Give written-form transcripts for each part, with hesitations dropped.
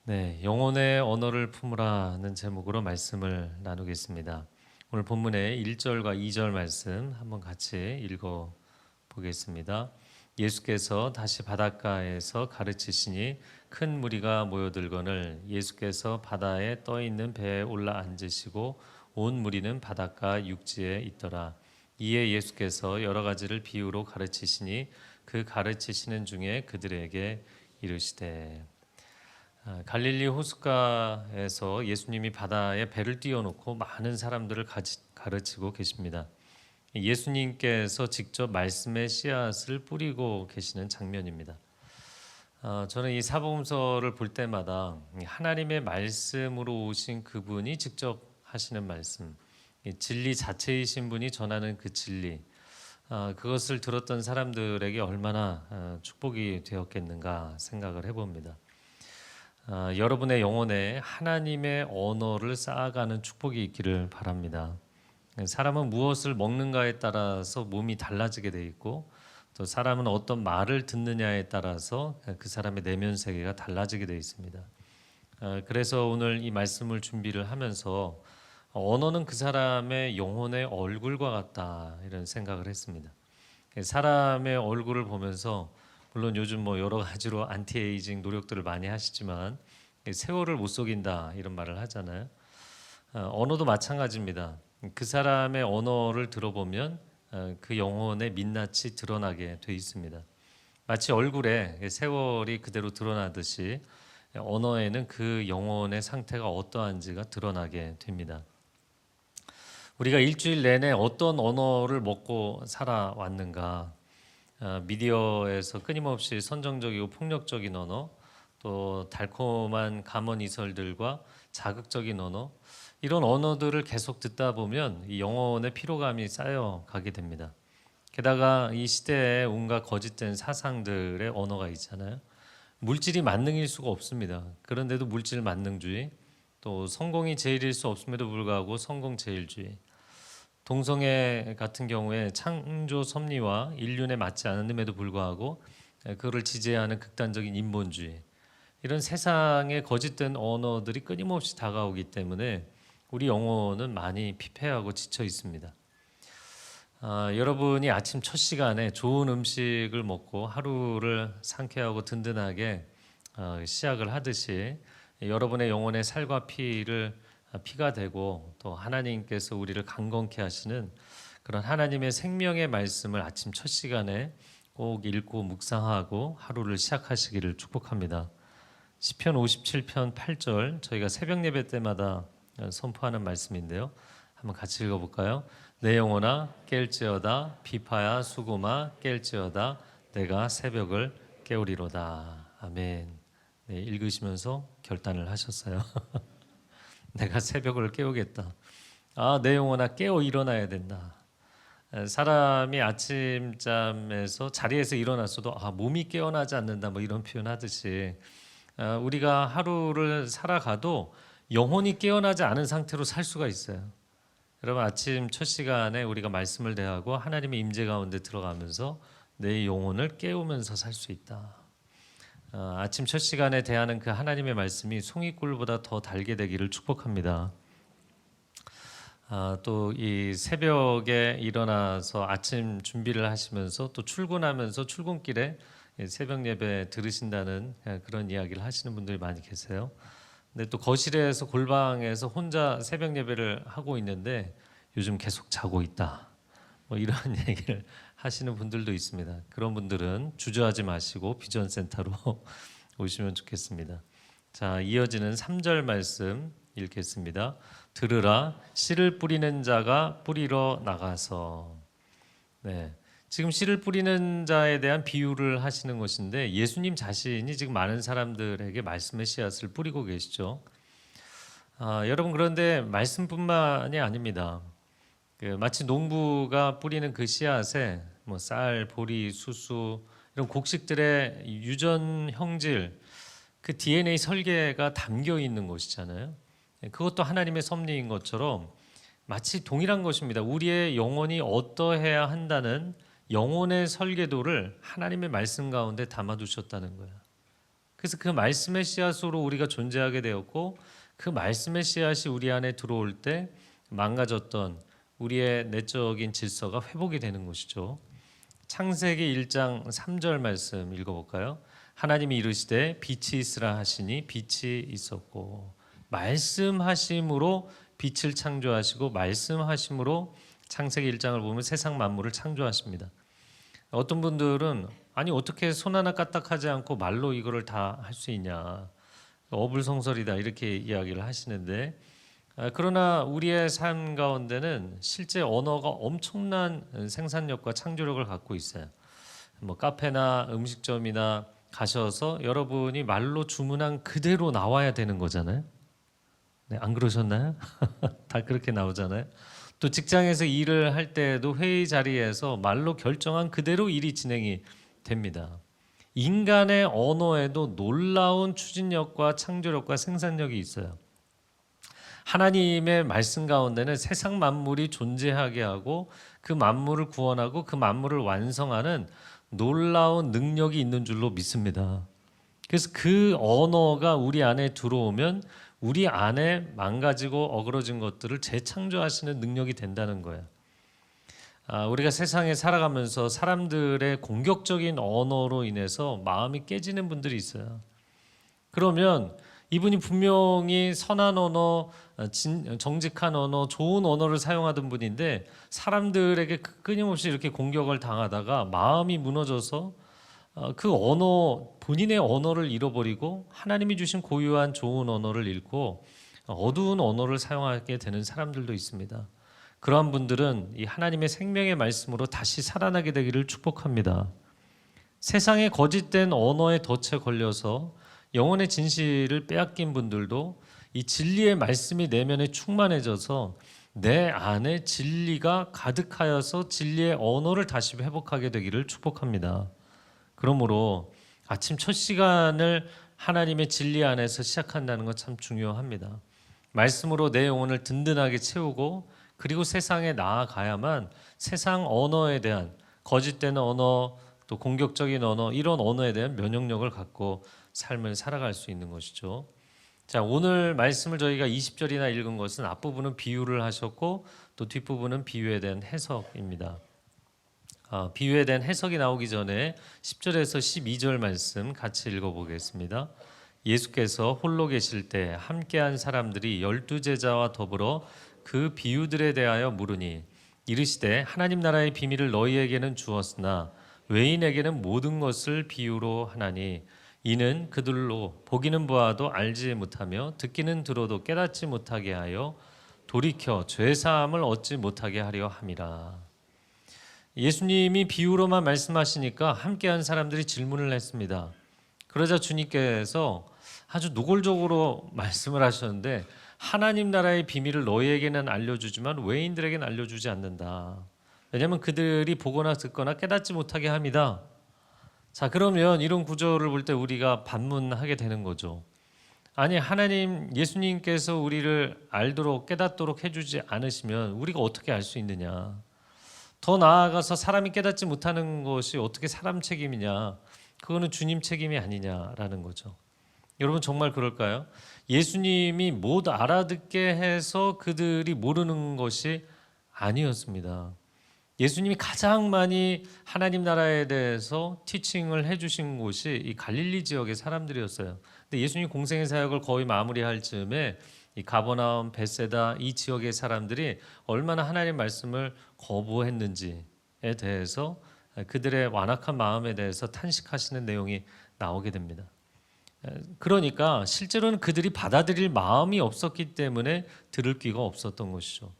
네, 영혼의 언어를 품으라는 제목으로 말씀을 나누겠습니다. 오늘 본문의 1절과 2절 말씀 한번 같이 읽어 보겠습니다. 예수께서 다시 바닷가에서 가르치시니 큰 무리가 모여들거늘 예수께서 바다에 떠 있는 배에 올라 앉으시고 온 무리는 바닷가 육지에 있더라. 이에 예수께서 여러 가지를 비유로 가르치시니 그 가르치시는 중에 그들에게 이르시되 갈릴리 호숫가에서 예수님이 바다에 배를 띄워놓고 많은 사람들을 가르치고 계십니다. 예수님께서 직접 말씀의 씨앗을 뿌리고 계시는 장면입니다. 저는 이 사복음서를 볼 때마다 하나님의 말씀으로 오신 그분이 직접 하시는 말씀, 진리 자체이신 분이 전하는 그 진리, 그것을 들었던 사람들에게 얼마나 축복이 되었겠는가 생각을 해봅니다. 여러분의 영혼에 하나님의 언어를 쌓아가는 축복이 있기를 바랍니다. 사람은 무엇을 먹는가에 따라서 몸이 달라지게 돼 있고 또 사람은 어떤 말을 듣느냐에 따라서 그 사람의 내면 세계가 달라지게 돼 있습니다. 그래서 오늘 이 말씀을 준비를 하면서 언어는 그 사람의 영혼의 얼굴과 같다 이런 생각을 했습니다. 사람의 얼굴을 보면서 물론 요즘 뭐 여러 가지로 안티에이징 노력들을 많이 하시지만 세월을 못 속인다 이런 말을 하잖아요. 언어도 마찬가지입니다. 그 사람의 언어를 들어보면 그 영혼의 민낯이 드러나게 돼 있습니다. 마치 얼굴에 세월이 그대로 드러나듯이 언어에는 그 영혼의 상태가 어떠한지가 드러나게 됩니다. 우리가 일주일 내내 어떤 언어를 먹고 살아왔는가? 미디어에서 끊임없이 선정적이고 폭력적인 언어, 또 달콤한 감언 이설들과 자극적인 언어, 이런 언어들을 계속 듣다 보면 이 영혼의 피로감이 쌓여가게 됩니다. 게다가 이 시대에 온갖 거짓된 사상들의 언어가 있잖아요. 물질이 만능일 수가 없습니다. 그런데도 물질 만능주의, 또 성공이 제일일 수 없음에도 불구하고 성공 제일주의, 동성애 같은 경우에 창조 섭리와 인륜에 맞지 않음에도 불구하고 그를 지지하는 극단적인 인본주의, 이런 세상의 거짓된 언어들이 끊임없이 다가오기 때문에 우리 영혼은 많이 피폐하고 지쳐 있습니다. 여러분이 아침 첫 시간에 좋은 음식을 먹고 하루를 상쾌하고 든든하게 시작을 하듯이 여러분의 영혼의 살과 피가 되고 또 하나님께서 우리를 강건케 하시는 그런 하나님의 생명의 말씀을 아침 첫 시간에 꼭 읽고 묵상하고 하루를 시작하시기를 축복합니다. 시편 57편 8절 저희가 새벽 예배 때마다 선포하는 말씀인데요. 한번 같이 읽어볼까요? 내 영혼아 깰지어다 비파야 수고마 깰지어다 내가 새벽을 깨우리로다. 아멘. 네, 읽으시면서 결단을 하셨어요. 내가 새벽을 깨우겠다. 내 영혼아 깨어 일어나야 된다. 사람이 아침잠에서 자리에서 일어났어도 몸이 깨어나지 않는다 뭐 이런 표현하듯이 우리가 하루를 살아가도 영혼이 깨어나지 않은 상태로 살 수가 있어요. 여러분 아침 첫 시간에 우리가 말씀을 대하고 하나님의 임재 가운데 들어가면서 내 영혼을 깨우면서 살 수 있다. 아침 첫 시간에 대하는 그 하나님의 말씀이 송이꿀보다 더 달게 되기를 축복합니다. 또 이 새벽에 일어나서 아침 준비를 하시면서 또 출근하면서 출근길에 새벽 예배 들으신다는 그런 이야기를 하시는 분들이 많이 계세요. 근데 또 거실에서 골방에서 혼자 새벽 예배를 하고 있는데 요즘 계속 자고 있다. 뭐 이런 얘기를 하시는 분들도 있습니다. 그런 분들은 주저하지 마시고 비전 센터로 오시면 좋겠습니다. 자, 이어지는 3절 말씀 읽겠습니다. 들으라 씨를 뿌리는 자가 뿌리러 나가서. 네. 지금 씨를 뿌리는 자에 대한 비유를 하시는 것인데 예수님 자신이 지금 많은 사람들에게 말씀의 씨앗을 뿌리고 계시죠. 여러분 그런데 말씀뿐만이 아닙니다. 마치 농부가 뿌리는 그 씨앗에 뭐 쌀, 보리, 수수 이런 곡식들의 유전 형질, 그 DNA 설계가 담겨 있는 것이잖아요. 그것도 하나님의 섭리인 것처럼 마치 동일한 것입니다. 우리의 영혼이 어떠해야 한다는 영혼의 설계도를 하나님의 말씀 가운데 담아두셨다는 거예요. 그래서 그 말씀의 씨앗으로 우리가 존재하게 되었고 그 말씀의 씨앗이 우리 안에 들어올 때 망가졌던 우리의 내적인 질서가 회복이 되는 것이죠. 창세기 1장 3절 말씀 읽어볼까요? 하나님이 이르시되 빛이 있으라 하시니 빛이 있었고 말씀하심으로 빛을 창조하시고 말씀하심으로 창세기 1장을 보면 세상 만물을 창조하십니다. 어떤 분들은 아니 어떻게 손 하나 까딱하지 않고 말로 이거를 다 할 수 있냐 어불성설이다 이렇게 이야기를 하시는데 그러나 우리의 삶 가운데는 실제 언어가 엄청난 생산력과 창조력을 갖고 있어요. 뭐 카페나 음식점이나 가셔서 여러분이 말로 주문한 그대로 나와야 되는 거잖아요. 네, 안 그러셨나요? 다 그렇게 나오잖아요. 또 직장에서 일을 할 때도 회의 자리에서 말로 결정한 그대로 일이 진행이 됩니다. 인간의 언어에도 놀라운 추진력과 창조력과 생산력이 있어요. 하나님의 말씀 가운데는 세상 만물이 존재하게 하고 그 만물을 구원하고 그 만물을 완성하는 놀라운 능력이 있는 줄로 믿습니다. 그래서 그 언어가 우리 안에 들어오면 우리 안에 망가지고 어그러진 것들을 재창조하시는 능력이 된다는 거예요. 우리가 세상에 살아가면서 사람들의 공격적인 언어로 인해서 마음이 깨지는 분들이 있어요. 그러면 이분이 분명히 선한 언어, 정직한 언어, 좋은 언어를 사용하던 분인데 사람들에게 끊임없이 이렇게 공격을 당하다가 마음이 무너져서 그 언어, 본인의 언어를 잃어버리고 하나님이 주신 고유한 좋은 언어를 잃고 어두운 언어를 사용하게 되는 사람들도 있습니다. 그러한 분들은 이 하나님의 생명의 말씀으로 다시 살아나게 되기를 축복합니다. 세상의 거짓된 언어에 덫에 걸려서 영혼의 진실을 빼앗긴 분들도 이 진리의 말씀이 내면에 충만해져서 내 안에 진리가 가득하여서 진리의 언어를 다시 회복하게 되기를 축복합니다. 그러므로 아침 첫 시간을 하나님의 진리 안에서 시작한다는 것 참 중요합니다. 말씀으로 내 영혼을 든든하게 채우고 그리고 세상에 나아가야만 세상 언어에 대한 거짓된 언어 또 공격적인 언어 이런 언어에 대한 면역력을 갖고 삶을 살아갈 수 있는 것이죠. 자, 오늘 말씀을 저희가 20절이나 읽은 것은 앞부분은 비유를 하셨고 또 뒷부분은 비유에 대한 해석입니다. 비유에 대한 해석이 나오기 전에 10절에서 12절 말씀 같이 읽어보겠습니다. 예수께서 홀로 계실 때 함께한 사람들이 12제자와 더불어 그 비유들에 대하여 물으니 이르시되 하나님 나라의 비밀을 너희에게는 주었으나 외인에게는 모든 것을 비유로 하나니 이는 그들로 보기는 보아도 알지 못하며 듣기는 들어도 깨닫지 못하게 하여 돌이켜 죄사함을 얻지 못하게 하려 함이라. 예수님이 비유로만 말씀하시니까 함께한 사람들이 질문을 했습니다. 그러자 주님께서 아주 노골적으로 말씀을 하셨는데 하나님 나라의 비밀을 너희에게는 알려주지만 외인들에게는 알려주지 않는다. 왜냐하면 그들이 보거나 듣거나 깨닫지 못하게 합니다. 자, 그러면 이런 구절을 볼 때 우리가 반문하게 되는 거죠. 아니 하나님 예수님께서 우리를 알도록 깨닫도록 해주지 않으시면 우리가 어떻게 알 수 있느냐. 더 나아가서 사람이 깨닫지 못하는 것이 어떻게 사람 책임이냐. 그거는 주님 책임이 아니냐라는 거죠. 여러분 정말 그럴까요? 예수님이 못 알아듣게 해서 그들이 모르는 것이 아니었습니다. 예수님이 가장 많이 하나님 나라에 대해서 티칭을 해주신 곳이 이 갈릴리 지역의 사람들이었어요. 근데 예수님 공생의 사역을 거의 마무리할 즈음에 이 가버나움, 벳세다 이 지역의 사람들이 얼마나 하나님 말씀을 거부했는지에 대해서 그들의 완악한 마음에 대해서 탄식하시는 내용이 나오게 됩니다. 그러니까 실제로는 그들이 받아들일 마음이 없었기 때문에 들을 귀가 없었던 것이죠.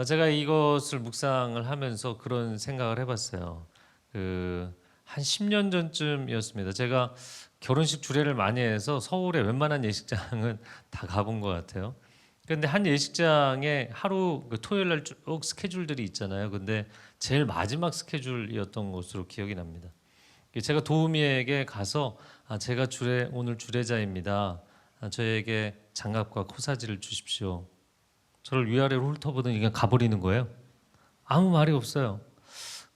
제가 이것을 묵상을 하면서 그런 생각을 해봤어요. 한 10년 전쯤이었습니다. 제가 결혼식 주례를 많이 해서 서울의 웬만한 예식장은 다 가본 것 같아요. 그런데 한 예식장에 하루 토요일 날 쭉 스케줄들이 있잖아요. 근데 제일 마지막 스케줄이었던 것으로 기억이 납니다. 제가 도우미에게 가서 제가 오늘 주례자입니다. 저에게 장갑과 코사지를 주십시오. 저를 위아래로 훑어보더니 그냥 가버리는 거예요. 아무 말이 없어요.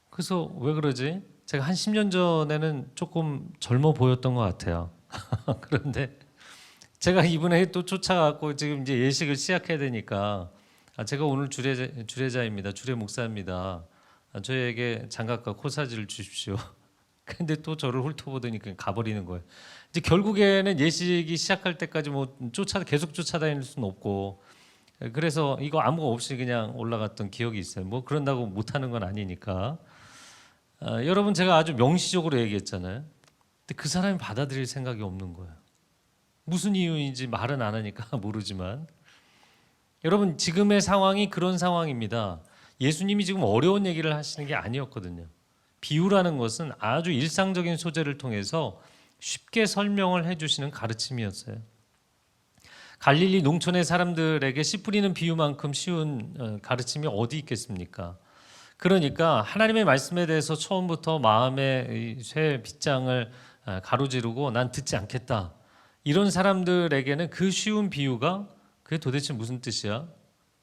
그래서 왜 그러지? 제가 한 10년 전에는 조금 젊어 보였던 것 같아요. 그런데 제가 이분에게 또 쫓아가고 지금 이제 예식을 시작해야 되니까 제가 오늘 주례자입니다. 주례 목사입니다. 저에게 장갑과 코사지를 주십시오. 근데 또 저를 훑어보더니 가버리는 거예요. 이제 결국에는 예식이 시작할 때까지 뭐 계속 쫓아다닐 수는 없고, 그래서 이거 아무거 없이 그냥 올라갔던 기억이 있어요. 뭐 그런다고 못하는 건 아니니까. 여러분, 제가 아주 명시적으로 얘기했잖아요. 근데 그 사람이 받아들일 생각이 없는 거예요. 무슨 이유인지 말은 안 하니까 모르지만, 여러분, 지금의 상황이 그런 상황입니다. 예수님이 지금 어려운 얘기를 하시는 게 아니었거든요. 비유라는 것은 아주 일상적인 소재를 통해서 쉽게 설명을 해주시는 가르침이었어요. 갈릴리 농촌의 사람들에게 씨 뿌리는 비유만큼 쉬운 가르침이 어디 있겠습니까? 그러니까 하나님의 말씀에 대해서 처음부터 마음의 쇠 빗장을 가로지르고 난 듣지 않겠다, 이런 사람들에게는 그 쉬운 비유가 그게 도대체 무슨 뜻이야?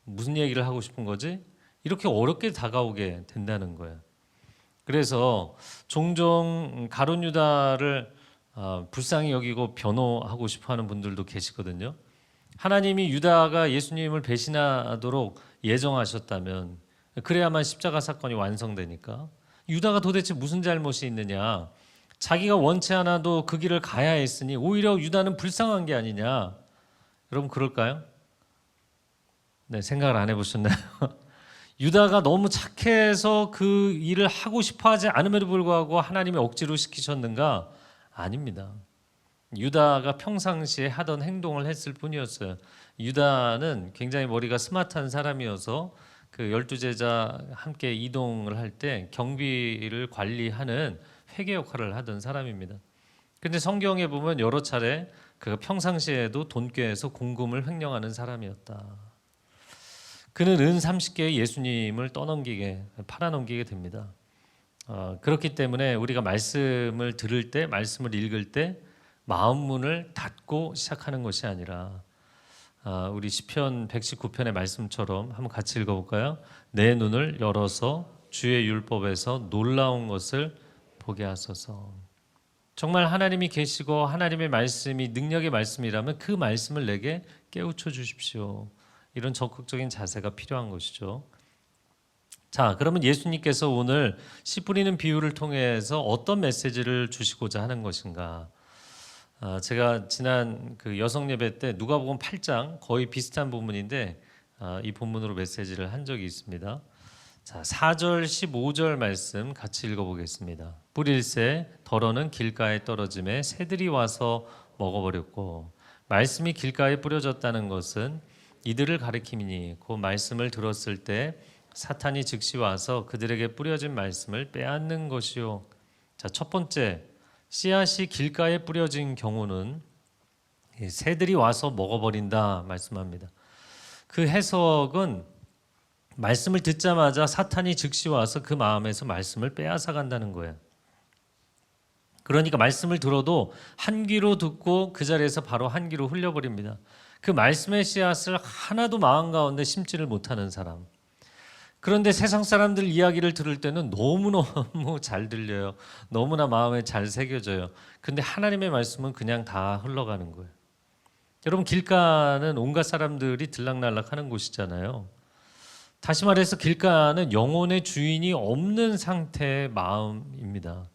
무슨 얘기를 하고 싶은 거지? 이렇게 어렵게 다가오게 된다는 거예요. 그래서 종종 가룟 유다를 불쌍히 여기고 변호하고 싶어하는 분들도 계시거든요. 하나님이 유다가 예수님을 배신하도록 예정하셨다면 그래야만 십자가 사건이 완성되니까 유다가 도대체 무슨 잘못이 있느냐, 자기가 원치 않아도 그 길을 가야 했으니 오히려 유다는 불쌍한 게 아니냐. 여러분, 그럴까요? 네, 생각을 안 해보셨나요? 유다가 너무 착해서 그 일을 하고 싶어 하지 않음에도 불구하고 하나님이 억지로 시키셨는가? 아닙니다. 유다가 평상시에 하던 행동을 했을 뿐이었어요. 유다는 굉장히 머리가 스마트한 사람이어서 그 12제자 함께 이동을 할 때 경비를 관리하는 회계 역할을 하던 사람입니다. 근데 성경에 보면 여러 차례 그가 평상시에도 돈꾀에서 공금을 횡령하는 사람이었다. 그는 은 30개의 예수님을 팔아넘기게 됩니다. 그렇기 때문에 우리가 말씀을 들을 때, 말씀을 읽을 때 마음 문을 닫고 시작하는 것이 아니라 우리 시편 119편의 말씀처럼 한번 같이 읽어볼까요? 내 눈을 열어서 주의 율법에서 놀라운 것을 보게 하소서. 정말 하나님이 계시고 하나님의 말씀이 능력의 말씀이라면 그 말씀을 내게 깨우쳐 주십시오. 이런 적극적인 자세가 필요한 것이죠. 자, 그러면 예수님께서 오늘 씨 뿌리는 비유를 통해서 어떤 메시지를 주시고자 하는 것인가? 제가 지난 그 여성 예배 때 누가복음 8장 거의 비슷한 본문인데 이 본문으로 메시지를 한 적이 있습니다. 자, 4절 15절 말씀 같이 읽어보겠습니다. 뿌릴새 덜어는 길가에 떨어짐에 새들이 와서 먹어버렸고, 말씀이 길가에 뿌려졌다는 것은 이들을 가리킴이니 그 말씀을 들었을 때 사탄이 즉시 와서 그들에게 뿌려진 말씀을 빼앗는 것이요. 자, 첫 번째, 씨앗이 길가에 뿌려진 경우는 새들이 와서 먹어버린다 말씀합니다. 그 해석은 말씀을 듣자마자 사탄이 즉시 와서 그 마음에서 말씀을 빼앗아 간다는 거예요. 그러니까 말씀을 들어도 한 귀로 듣고 그 자리에서 바로 한 귀로 흘려버립니다. 그 말씀의 씨앗을 하나도 마음 가운데 심지를 못하는 사람. 그런데 세상 사람들 이야기를 들을 때는 너무너무 잘 들려요. 너무나 마음에 잘 새겨져요. 근데 하나님의 말씀은 그냥 다 흘러가는 거예요. 여러분, 길가는 온갖 사람들이 들락날락하는 곳이잖아요. 다시 말해서 길가는 영혼의 주인이 없는 상태의 마음입니다.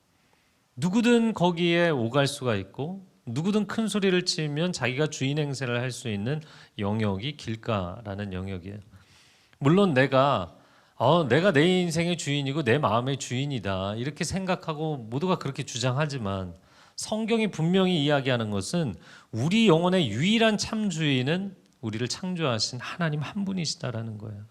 누구든 거기에 오갈 수가 있고 누구든 큰 소리를 치면 자기가 주인 행세를 할 수 있는 영역이 길가라는 영역이에요. 물론 내가 내 인생의 주인이고 내 마음의 주인이다 이렇게 생각하고 모두가 그렇게 주장하지만 성경이 분명히 이야기하는 것은 우리 영혼의 유일한 참 주인은 우리를 창조하신 하나님 한 분이시다라는 거예요.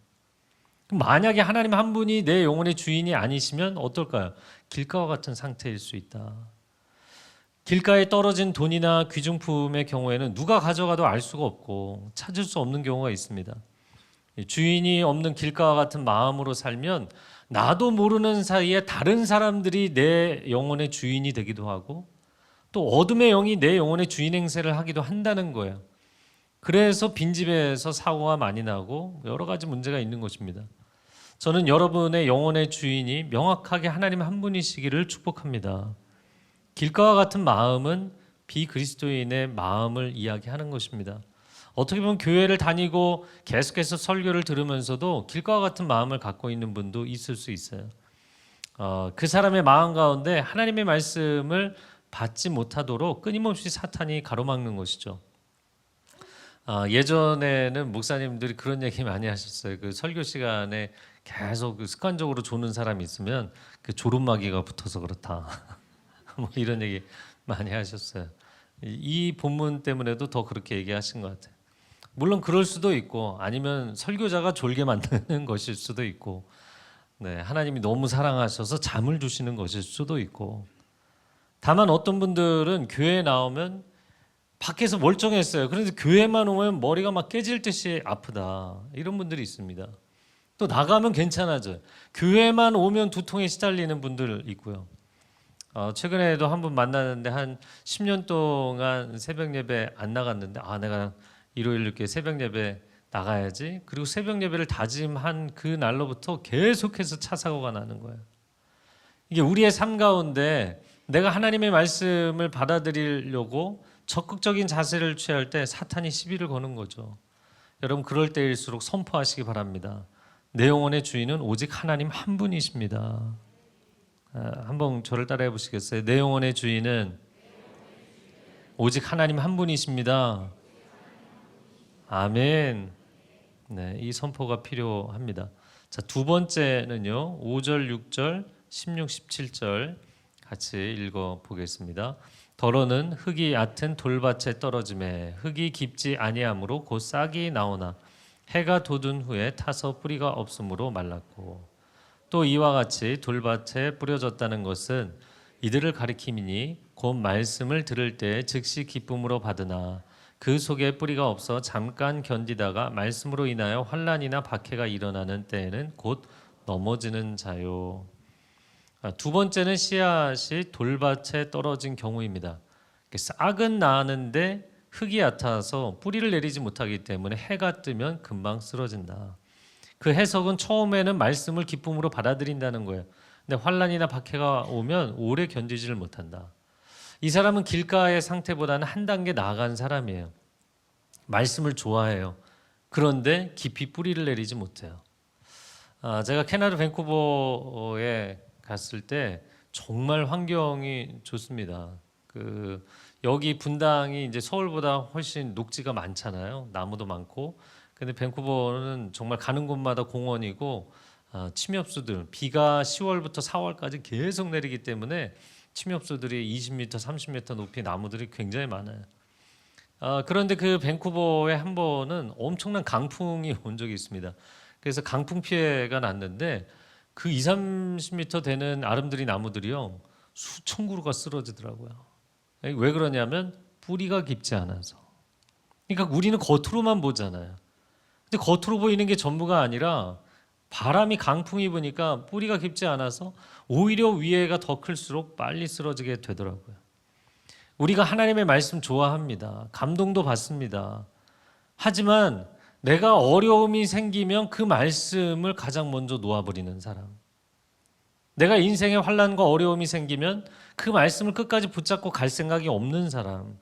만약에 하나님 한 분이 내 영혼의 주인이 아니시면 어떨까요? 길가와 같은 상태일 수 있다. 길가에 떨어진 돈이나 귀중품의 경우에는 누가 가져가도 알 수가 없고 찾을 수 없는 경우가 있습니다. 주인이 없는 길가와 같은 마음으로 살면 나도 모르는 사이에 다른 사람들이 내 영혼의 주인이 되기도 하고 또 어둠의 영이 내 영혼의 주인 행세를 하기도 한다는 거예요. 그래서 빈집에서 사고가 많이 나고 여러 가지 문제가 있는 것입니다. 저는 여러분의 영혼의 주인이 명확하게 하나님 한 분이시기를 축복합니다. 길가와 같은 마음은 비그리스도인의 마음을 이야기하는 것입니다. 어떻게 보면 교회를 다니고 계속해서 설교를 들으면서도 길가와 같은 마음을 갖고 있는 분도 있을 수 있어요. 그 사람의 마음 가운데 하나님의 말씀을 받지 못하도록 끊임없이 사탄이 가로막는 것이죠. 예전에는 목사님들이 그런 얘기 많이 하셨어요. 그 설교 시간에 계속 그 습관적으로 조는 사람이 있으면 그 졸음마귀가 붙어서 그렇다. 뭐 이런 얘기 많이 하셨어요. 이 본문 때문에도 더 그렇게 얘기하신 것 같아요. 물론 그럴 수도 있고 아니면 설교자가 졸게 만드는 것일 수도 있고, 네, 하나님이 너무 사랑하셔서 잠을 주시는 것일 수도 있고. 다만 어떤 분들은 교회에 나오면 밖에서 멀쩡했어요. 그런데 교회만 오면 머리가 막 깨질 듯이 아프다. 이런 분들이 있습니다. 또 나가면 괜찮아져요. 교회만 오면 두통에 시달리는 분들 있고요. 최근에도 한 분 만났는데 한 10년 동안 새벽 예배 안 나갔는데 내가 일요일 늦게 새벽 예배 나가야지. 그리고 새벽 예배를 다짐한 그 날로부터 계속해서 차 사고가 나는 거예요. 이게 우리의 삶 가운데 내가 하나님의 말씀을 받아들이려고 적극적인 자세를 취할 때 사탄이 시비를 거는 거죠. 여러분 그럴 때일수록 선포하시기 바랍니다. 내 영혼의 주인은 오직 하나님 한 분이십니다. 한번 저를 따라해 보시겠어요? 내 영혼의 주인은 오직 하나님 한 분이십니다. 아멘. 네, 이 선포가 필요합니다. 자, 두 번째는요. 5절, 6절, 16, 17절 같이 읽어 보겠습니다. 더러는 흙이 얕은 돌밭에 떨어짐에 흙이 깊지 아니하므로 곧 싹이 나오나 해가 돋은 후에 타서 뿌리가 없으므로 말랐고, 또 이와 같이 돌밭에 뿌려졌다는 것은 이들을 가리킴이니 곧 말씀을 들을 때 즉시 기쁨으로 받으나 그 속에 뿌리가 없어 잠깐 견디다가 말씀으로 인하여 환난이나 박해가 일어나는 때에는 곧 넘어지는 자요. 두 번째는 씨앗이 돌밭에 떨어진 경우입니다. 싹은 나는데 흙이 얕아서 뿌리를 내리지 못하기 때문에 해가 뜨면 금방 쓰러진다. 그 해석은 처음에는 말씀을 기쁨으로 받아들인다는 거예요. 근데 환난이나 박해가 오면 오래 견디지를 못한다. 이 사람은 길가의 상태보다는 한 단계 나아간 사람이에요. 말씀을 좋아해요. 그런데 깊이 뿌리를 내리지 못해요. 제가 캐나다 밴쿠버에 갔을 때 정말 환경이 좋습니다. 여기 분당이 이제 서울보다 훨씬 녹지가 많잖아요. 나무도 많고. 근데 밴쿠버는 정말 가는 곳마다 공원이고 침엽수들, 비가 10월부터 4월까지 계속 내리기 때문에 침엽수들이 20m, 30m 높이 나무들이 굉장히 많아요. 그런데 그 밴쿠버에 한 번은 엄청난 강풍이 온 적이 있습니다. 그래서 강풍 피해가 났는데 그 2, 30m 되는 아름드리 나무들이요 수천 그루가 쓰러지더라고요. 왜 그러냐면 뿌리가 깊지 않아서. 그러니까 우리는 겉으로만 보잖아요. 근데 겉으로 보이는 게 전부가 아니라 바람이 강풍이 부니까 뿌리가 깊지 않아서 오히려 위해가 더 클수록 빨리 쓰러지게 되더라고요. 우리가 하나님의 말씀 좋아합니다. 감동도 받습니다. 하지만 내가 어려움이 생기면 그 말씀을 가장 먼저 놓아버리는 사람. 내가 인생에 환난과 어려움이 생기면 그 말씀을 끝까지 붙잡고 갈 생각이 없는 사람.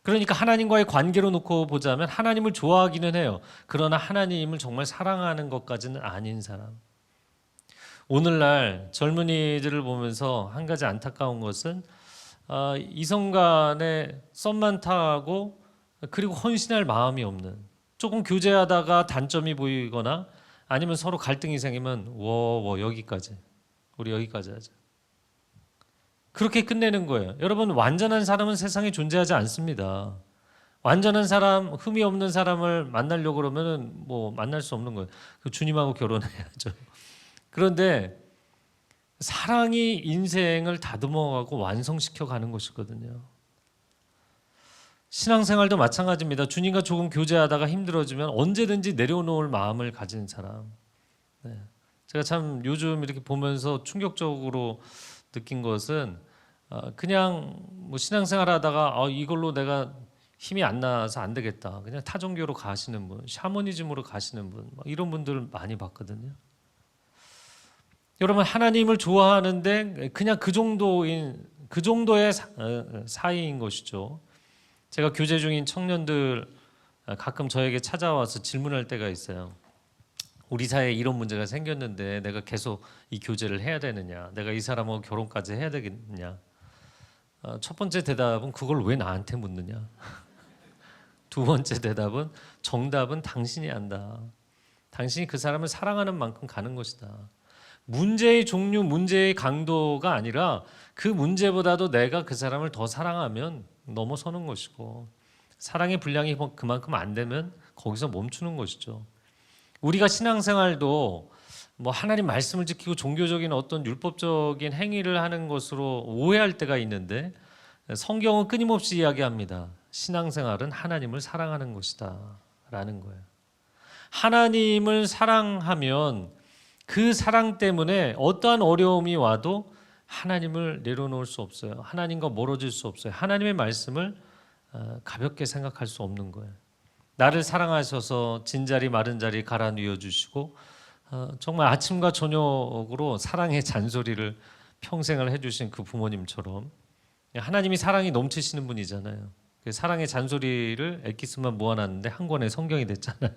그러니까 하나님과의 관계로 놓고 보자면 하나님을 좋아하기는 해요. 그러나 하나님을 정말 사랑하는 것까지는 아닌 사람. 오늘날 젊은이들을 보면서 한 가지 안타까운 것은 이성 간에 썸만 타고 그리고 헌신할 마음이 없는, 조금 교제하다가 단점이 보이거나 아니면 서로 갈등이 생기면 여기까지, 우리 여기까지 하자, 그렇게 끝내는 거예요. 여러분, 완전한 사람은 세상에 존재하지 않습니다. 완전한 사람, 흠이 없는 사람을 만나려고 그러면 만날 수 없는 거예요. 주님하고 결혼해야죠. 그런데 사랑이 인생을 다듬어가고 완성시켜 가는 것이거든요. 신앙생활도 마찬가지입니다. 주님과 조금 교제하다가 힘들어지면 언제든지 내려놓을 마음을 가진 사람. 네. 제가 참 요즘 이렇게 보면서 충격적으로 느낀 것은 그냥 신앙생활하다가 이걸로 내가 힘이 안 나서 안 되겠다, 그냥 타종교로 가시는 분, 샤머니즘으로 가시는 분, 이런 분들 많이 봤거든요. 여러분, 하나님을 좋아하는데 그냥 그 정도의 사이인 것이죠. 제가 교제 중인 청년들 가끔 저에게 찾아와서 질문할 때가 있어요. 우리 사이에 이런 문제가 생겼는데 내가 계속 이 교제를 해야 되느냐, 내가 이 사람하고 결혼까지 해야 되겠느냐. 첫 번째 대답은 그걸 왜 나한테 묻느냐. 두 번째 대답은 정답은 당신이 안다. 당신이 그 사람을 사랑하는 만큼 가는 것이다. 문제의 종류, 문제의 강도가 아니라 그 문제보다도 내가 그 사람을 더 사랑하면 넘어서는 것이고, 사랑의 분량이 그만큼 안 되면 거기서 멈추는 것이죠. 우리가 신앙생활도 뭐 하나님 말씀을 지키고 종교적인 어떤 율법적인 행위를 하는 것으로 오해할 때가 있는데, 성경은 끊임없이 이야기합니다. 신앙생활은 하나님을 사랑하는 것이다 라는 거예요. 하나님을 사랑하면 그 사랑 때문에 어떠한 어려움이 와도 하나님을 내려놓을 수 없어요. 하나님과 멀어질 수 없어요. 하나님의 말씀을 가볍게 생각할 수 없는 거예요. 나를 사랑하셔서 진자리 마른 자리 갈아 누워 주시고 정말 아침과 저녁으로 사랑의 잔소리를 평생을 해주신 그 부모님처럼 하나님이 사랑이 넘치시는 분이잖아요. 그 사랑의 잔소리를 엑기스만 모아놨는데 한 권의 성경이 됐잖아요.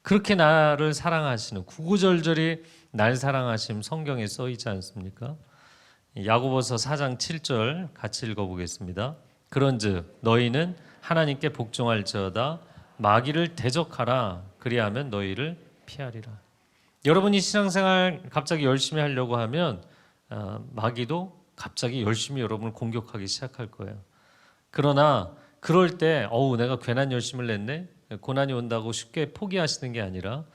그렇게 나를 사랑하시는, 구구절절히 날 사랑하심 성경에 써 있지 않습니까? 야고보서 4장 7절 같이 읽어보겠습니다. 그런즉 너희는 하나님께 복종할지어다 마귀를 대적하라 그리하면 너희를 피하리라. 여러분이 신앙생활 갑자기 열심히 하려고 하면 마귀도 갑자기 열심히 여러분을 공격하기 시작할 거예요. 그러나 그럴 때 내가 괜한 열심을 냈네, 고난이 온다고 쉽게 포기하시는 게 아니라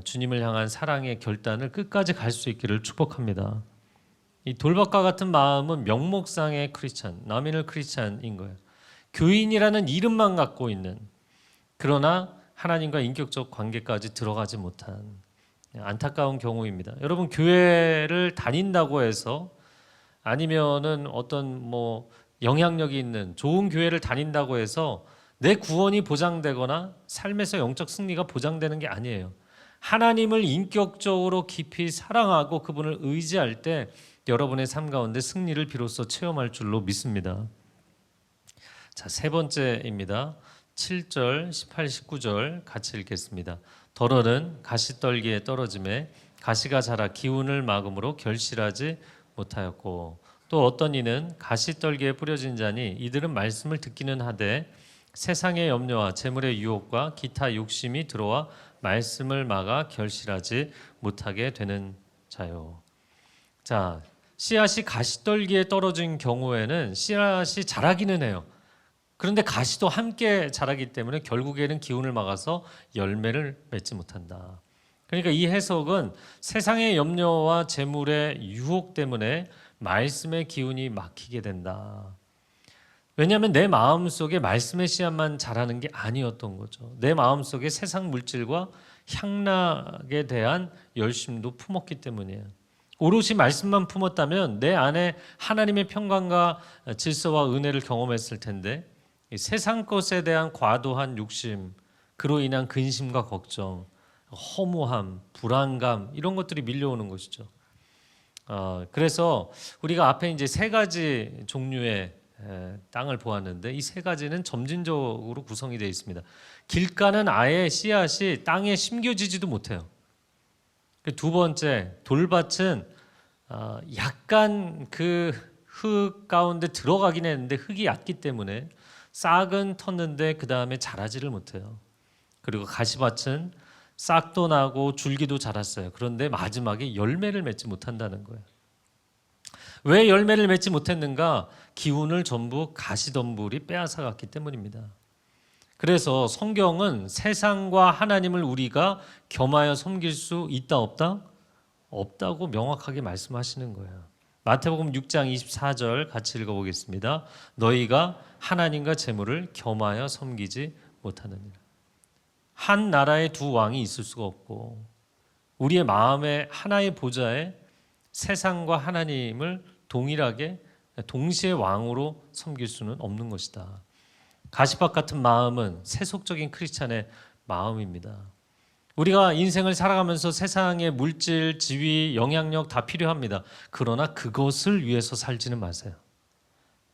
주님을 향한 사랑의 결단을 끝까지 갈 수 있기를 축복합니다. 이 돌박과 같은 마음은 명목상의 크리스찬, 나미널 크리스찬인 거예요. 교인이라는 이름만 갖고 있는, 그러나 하나님과 인격적 관계까지 들어가지 못한 안타까운 경우입니다. 여러분, 교회를 다닌다고 해서 아니면은 어떤 영향력이 있는 좋은 교회를 다닌다고 해서 내 구원이 보장되거나 삶에서 영적 승리가 보장되는 게 아니에요. 하나님을 인격적으로 깊이 사랑하고 그분을 의지할 때 여러분의 삶 가운데 승리를 비로소 체험할 줄로 믿습니다. 자, 세 번째입니다. 7절, 18, 19절 같이 읽겠습니다. 더러는 가시떨기에 떨어짐에 가시가 자라 기운을 막음으로 결실하지 못하였고, 또 어떤 이는 가시떨기에 뿌려진 자니 이들은 말씀을 듣기는 하되 세상의 염려와 재물의 유혹과 기타 욕심이 들어와 말씀을 막아 결실하지 못하게 되는 자요. 자, 씨앗이 가시떨기에 떨어진 경우에는 씨앗이 자라기는 해요. 그런데 가시도 함께 자라기 때문에 결국에는 기운을 막아서 열매를 맺지 못한다. 그러니까 이 해석은 세상의 염려와 재물의 유혹 때문에 말씀의 기운이 막히게 된다. 왜냐하면 내 마음속에 말씀의 씨앗만 자라는 게 아니었던 거죠. 내 마음속에 세상 물질과 향락에 대한 열심도 품었기 때문이에요. 오롯이 말씀만 품었다면 내 안에 하나님의 평강과 질서와 은혜를 경험했을 텐데, 세상 것에 대한 과도한 욕심, 그로 인한 근심과 걱정, 허무함, 불안감, 이런 것들이 밀려오는 것이죠. 그래서 우리가 앞에 이제 세 가지 종류의 땅을 보았는데, 이 세 가지는 점진적으로 구성이 되어 있습니다. 길가는 아예 씨앗이 땅에 심겨지지도 못해요. 두 번째, 돌밭은 약간 그 흙 가운데 들어가긴 했는데 흙이 얕기 때문에 싹은 텄는데 그 다음에 자라지를 못해요. 그리고 가시밭은 싹도 나고 줄기도 자랐어요. 그런데 마지막에 열매를 맺지 못한다는 거예요. 왜 열매를 맺지 못했는가? 기운을 전부 가시덤불이 빼앗아갔기 때문입니다. 그래서 성경은 세상과 하나님을 우리가 겸하여 섬길 수 있다 없다? 없다고 명확하게 말씀하시는 거예요. 마태복음 6장 24절 같이 읽어보겠습니다. 너희가 하나님과 재물을 겸하여 섬기지 못하느니라. 한 나라에 두 왕이 있을 수가 없고, 우리의 마음의 하나의 보좌에 세상과 하나님을 동일하게 동시에 왕으로 섬길 수는 없는 것이다. 가시밭 같은 마음은 세속적인 크리스찬의 마음입니다. 우리가 인생을 살아가면서 세상의 물질, 지위, 영향력 다 필요합니다. 그러나 그것을 위해서 살지는 마세요.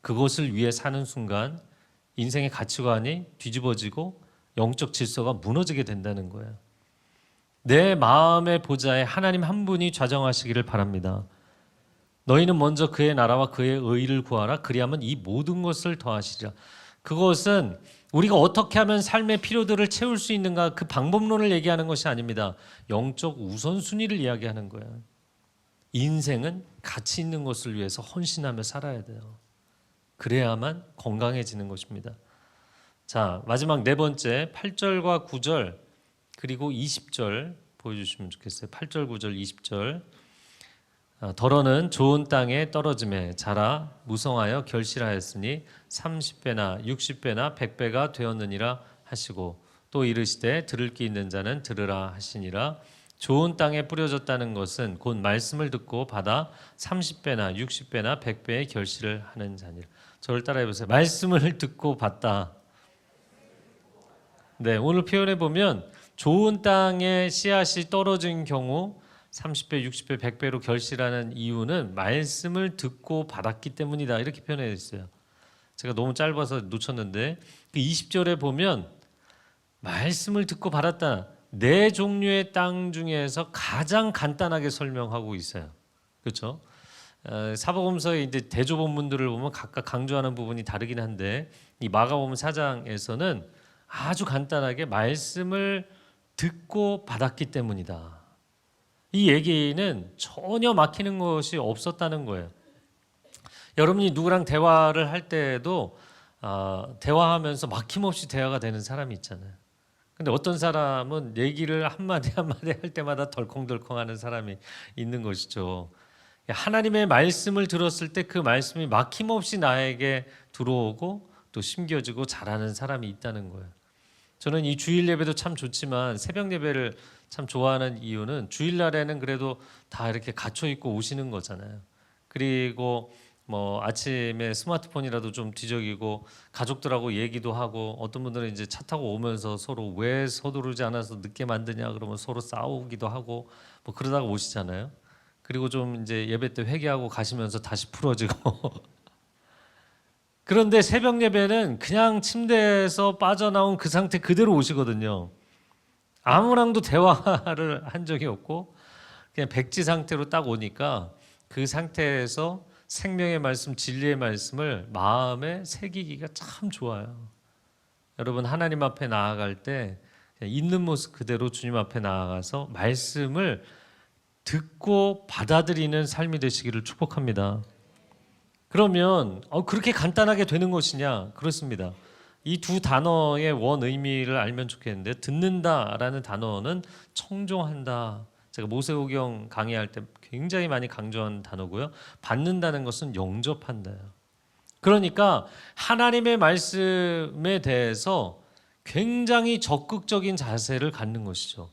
그것을 위해 사는 순간 인생의 가치관이 뒤집어지고 영적 질서가 무너지게 된다는 거예요. 내 마음의 보좌에 하나님 한 분이 좌정하시기를 바랍니다. 너희는 먼저 그의 나라와 그의 의를 구하라. 그리하면 이 모든 것을 더하시리라. 그것은 우리가 어떻게 하면 삶의 필요들을 채울 수 있는가, 그 방법론을 얘기하는 것이 아닙니다. 영적 우선순위를 이야기하는 거예요. 인생은 가치 있는 것을 위해서 헌신하며 살아야 돼요. 그래야만 건강해지는 것입니다. 자, 마지막 네 번째 8절과 9절 그리고 20절 보여주시면 좋겠어요. 8절, 9절, 20절. 더러는 좋은 땅에 떨어짐에 자라 무성하여 결실하였으니 30배나 60배나 100배가 되었느니라 하시고, 또 이르시되 들을 귀 있는 자는 들으라 하시니라. 좋은 땅에 뿌려졌다는 것은 곧 말씀을 듣고 받아 30배나 60배나 100배의 결실을 하는 자니라. 저를 따라해 보세요. 말씀을 듣고 받다. 네, 오늘 표현해 보면 좋은 땅에 씨앗이 떨어진 경우 30배, 60배, 100배로 결실하는 이유는 말씀을 듣고 받았기 때문이다. 이렇게 표현해 있어요. 제가 너무 짧아서 놓쳤는데 그 20절에 보면 말씀을 듣고 받았다. 네 종류의 땅 중에서 가장 간단하게 설명하고 있어요. 그렇죠? 사복음서의 이제 대조본문들을 보면 각각 강조하는 부분이 다르긴 한데 이 마가복음 4장에서는 아주 간단하게 말씀을 듣고 받았기 때문이다. 이 얘기는 전혀 막히는 것이 없었다는 거예요. 여러분이 누구랑 대화를 할 때에도 대화하면서 막힘없이 대화가 되는 사람이 있잖아요. 근데 어떤 사람은 얘기를 한마디 한마디 할 때마다 덜컹덜컹하는 사람이 있는 것이죠. 하나님의 말씀을 들었을 때 그 말씀이 막힘없이 나에게 들어오고 또 심겨지고 자라는 사람이 있다는 거예요. 저는 이 주일 예배도 참 좋지만 새벽 예배를 참 좋아하는 이유는 주일날에는 그래도 다 이렇게 갇혀 있고 오시는 거잖아요. 그리고 뭐 아침에 스마트폰이라도 좀 뒤적이고 가족들하고 얘기도 하고, 어떤 분들은 이제 차 타고 오면서 서로 왜 서두르지 않아서 늦게 만드냐 그러면 서로 싸우기도 하고 뭐 그러다가 오시잖아요. 그리고 좀 이제 예배 때 회개하고 가시면서 다시 풀어지고 그런데 새벽 예배는 그냥 침대에서 빠져나온 그 상태 그대로 오시거든요. 아무랑도 대화를 한 적이 없고 그냥 백지 상태로 딱 오니까 그 상태에서 생명의 말씀, 진리의 말씀을 마음에 새기기가 참 좋아요. 여러분 하나님 앞에 나아갈 때 있는 모습 그대로 주님 앞에 나아가서 말씀을 듣고 받아들이는 삶이 되시기를 축복합니다. 그러면 그렇게 간단하게 되는 것이냐? 그렇습니다. 이 두 단어의 원 의미를 알면 좋겠는데, 듣는다라는 단어는 청종한다. 제가 모세오경 강의할 때 굉장히 많이 강조한 단어고요. 받는다는 것은 영접한다요. 그러니까 하나님의 말씀에 대해서 굉장히 적극적인 자세를 갖는 것이죠.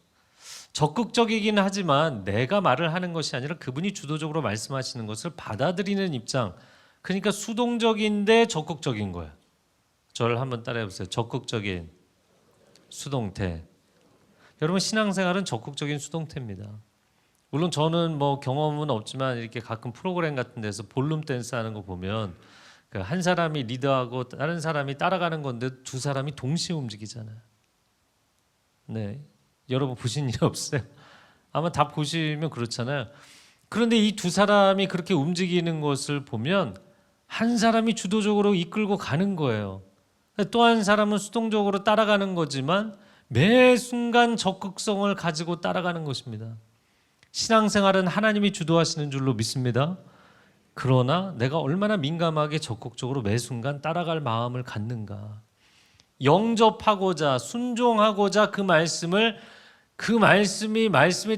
적극적이긴 하지만 내가 말을 하는 것이 아니라 그분이 주도적으로 말씀하시는 것을 받아들이는 입장. 그러니까 수동적인데 적극적인 거예요. 저를 한번 따라해 보세요. 적극적인 수동태. 여러분 신앙생활은 적극적인 수동태입니다. 물론 저는 뭐 경험은 없지만 이렇게 가끔 프로그램 같은 데서 볼룸 댄스 하는 거 보면 한 사람이 리드하고 다른 사람이 따라가는 건데 두 사람이 동시에 움직이잖아요. 네, 여러분 보신 일 없어요? 아마 다 보시면 그렇잖아요. 그런데 이 두 사람이 그렇게 움직이는 것을 보면 한 사람이 주도적으로 이끌고 가는 거예요. 또 한 사람은 수동적으로 따라가는 거지만 매 순간 적극성을 가지고 따라가는 것입니다. 신앙생활은 하나님이 주도하시는 줄로 믿습니다. 그러나 내가 얼마나 민감하게 적극적으로 매 순간 따라갈 마음을 갖는가. 영접하고자 순종하고자 그 말씀이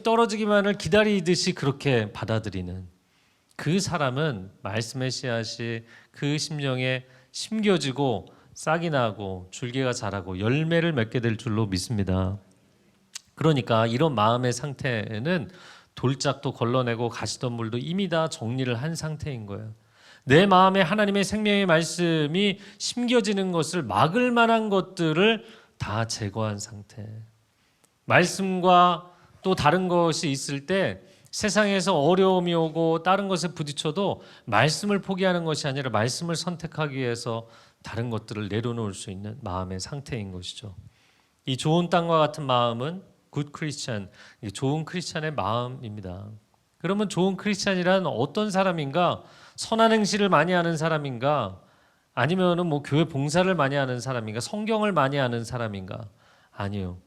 떨어지기만을 기다리듯이 그렇게 받아들이는 그 사람은 말씀의 씨앗이 그 심령에 심겨지고 싹이 나고 줄기가 자라고 열매를 맺게 될 줄로 믿습니다. 그러니까 이런 마음의 상태는 돌짝도 걸러내고 가시덤불도 이미 다 정리를 한 상태인 거예요. 내 마음에 하나님의 생명의 말씀이 심겨지는 것을 막을 만한 것들을 다 제거한 상태. 말씀과 또 다른 것이 있을 때 세상에서 어려움이 오고 다른 것에 부딪혀도 말씀을 포기하는 것이 아니라 말씀을 선택하기 위해서 다른 것들을 내려놓을 수 있는 마음의 상태인 것이죠. 이 좋은 땅과 같은 마음은 굿 크리스찬, 좋은 크리스찬의 마음입니다. 그러면 좋은 크리스찬이란 어떤 사람인가? 선한 행실을 많이 하는 사람인가? 아니면은 뭐 교회 봉사를 많이 하는 사람인가? 성경을 많이 하는 사람인가? 아니요.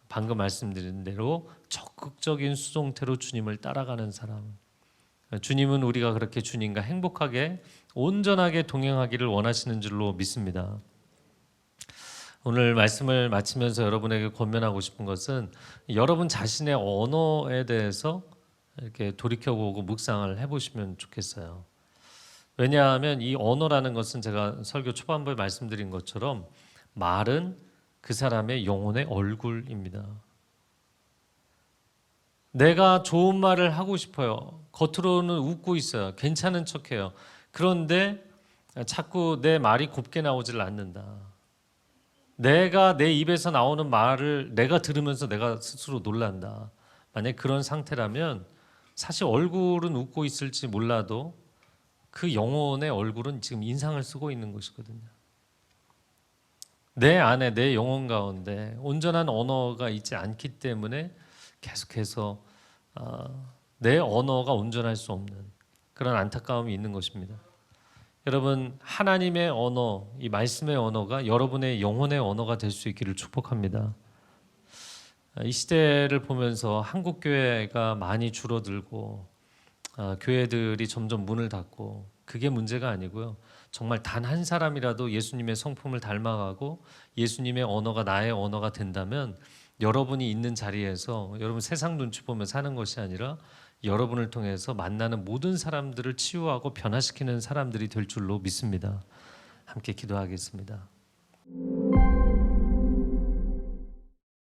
방금 말씀드린 대로 적극적인 수동태로 주님을 따라가는 사람. 주님은 우리가 그렇게 주님과 행복하게 온전하게 동행하기를 원하시는 줄로 믿습니다. 오늘 말씀을 마치면서 여러분에게 권면하고 싶은 것은 여러분 자신의 언어에 대해서 이렇게 돌이켜보고 묵상을 해보시면 좋겠어요. 왜냐하면 이 언어라는 것은 제가 설교 초반부에 말씀드린 것처럼 말은 그 사람의 영혼의 얼굴입니다. 내가 좋은 말을 하고 싶어요. 겉으로는 웃고 있어요. 괜찮은 척해요. 그런데 자꾸 내 말이 곱게 나오질 않는다. 내가 내 입에서 나오는 말을 내가 들으면서 내가 스스로 놀란다. 만약 그런 상태라면 사실 얼굴은 웃고 있을지 몰라도 그 영혼의 얼굴은 지금 인상을 쓰고 있는 것이거든요. 내 안에 내 영혼 가운데 온전한 언어가 있지 않기 때문에 계속해서 내 언어가 온전할 수 없는 그런 안타까움이 있는 것입니다. 여러분, 하나님의 언어, 이 말씀의 언어가 여러분의 영혼의 언어가 될 수 있기를 축복합니다. 이 시대를 보면서 한국 교회가 많이 줄어들고 교회들이 점점 문을 닫고 그게 문제가 아니고요. 정말 단 한 사람이라도 예수님의 성품을 닮아가고 예수님의 언어가 나의 언어가 된다면 여러분이 있는 자리에서 여러분 세상 눈치 보며 사는 것이 아니라 여러분을 통해서 만나는 모든 사람들을 치유하고 변화시키는 사람들이 될 줄로 믿습니다. 함께 기도하겠습니다.